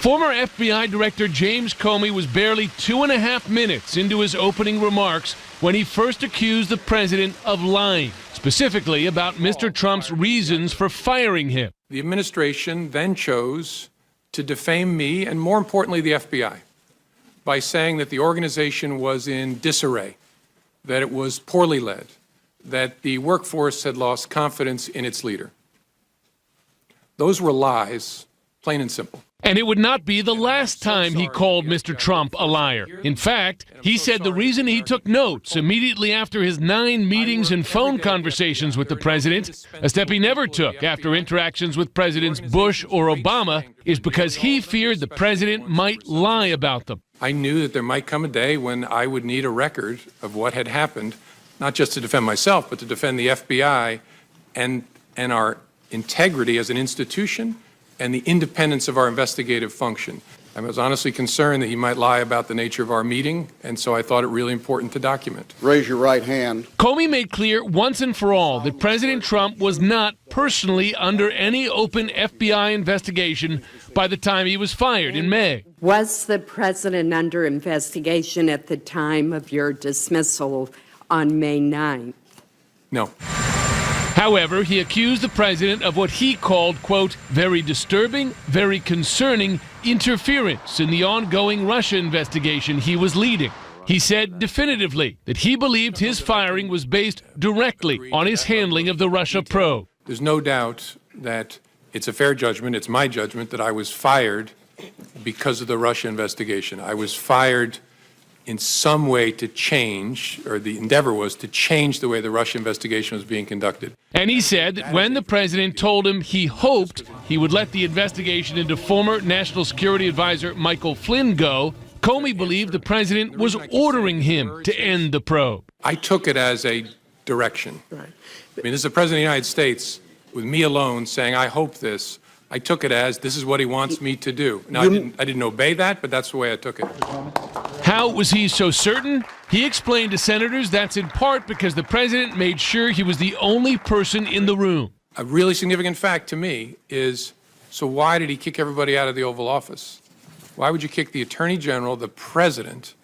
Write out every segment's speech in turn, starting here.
Former FBI Director James Comey was barely 2.5 minutes into his opening remarks when he first accused the president of lying, specifically about Mr. Trump's reasons for firing him. The administration then chose to defame me and, more importantly, the FBI by saying that the organization was in disarray, that it was poorly led, that the workforce had lost confidence in its leader. Those were lies, plain and simple. And it would not be the last time he called Mr. Trump a liar. In fact, he said the reason he took notes immediately after his 9 meetings and phone conversations with the president, a step he never took after interactions with Presidents Bush or Obama, is because he feared the president might lie about them. I knew that there might come a day when I would need a record of what had happened, not just to defend myself, but to defend the FBI and our integrity as an institution and the independence of our investigative function. I was honestly concerned that he might lie about the nature of our meeting, and so I thought it really important to document. Raise your right hand. Comey made clear once and for all that President Trump was not personally under any open FBI investigation by the time he was fired in May. Was the president under investigation at the time of your dismissal on May 9th? No. However, he accused the president of what he called, quote, very disturbing, very concerning interference in the ongoing Russia investigation he was leading. He said definitively that he believed his firing was based directly on his handling of the Russia probe. There's no doubt that it's a fair judgment, it's my judgment, that I was fired because of the Russia investigation. I was fired in some way to change, or the endeavor was to change the way the Russia investigation was being conducted. And he said that when the president told him he hoped he would let the investigation into former National Security Advisor Michael Flynn go, Comey believed the president was ordering him to end the probe. I took it as a direction. I mean, this is the President of the United States, with me alone, saying, I hope this. I took it as, this is what he wants me to do. Now, I didn't obey that, but that's the way I took it. How was he so certain? He explained to senators that's in part because the president made sure he was the only person in the room. A really significant fact to me is, so why did he kick everybody out of the Oval Office? Why would you kick the Attorney General, the President,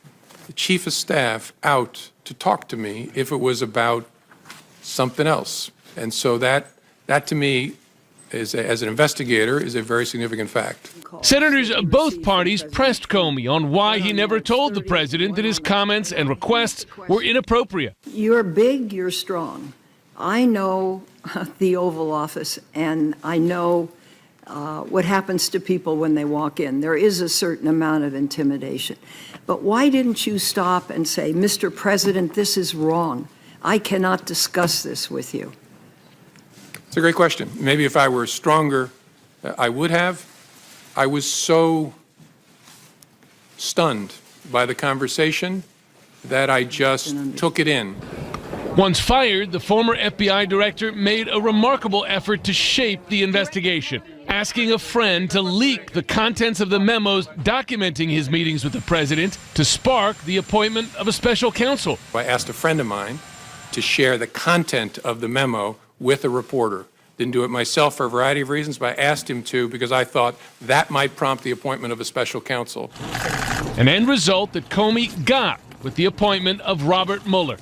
the Chief of Staff out to talk to me if it was about something else? And so that to me, as an investigator, is a very significant fact. Senators of both parties pressed Comey on why he never told the president that his comments and requests were inappropriate. You're big, you're strong. I know the Oval Office, and I know what happens to people when they walk in. There is a certain amount of intimidation. But why didn't you stop and say, Mr. President, this is wrong. I cannot discuss this with you? It's a great question. Maybe if I were stronger, I would have. I was so stunned by the conversation that I just took it in. Once fired, the former FBI director made a remarkable effort to shape the investigation, asking a friend to leak the contents of the memos documenting his meetings with the president to spark the appointment of a special counsel. I asked a friend of mine to share the content of the memo with a reporter. Didn't do it myself for a variety of reasons, but I asked him to because I thought that might prompt the appointment of a special counsel. An end result that Comey got with the appointment of Robert Mueller.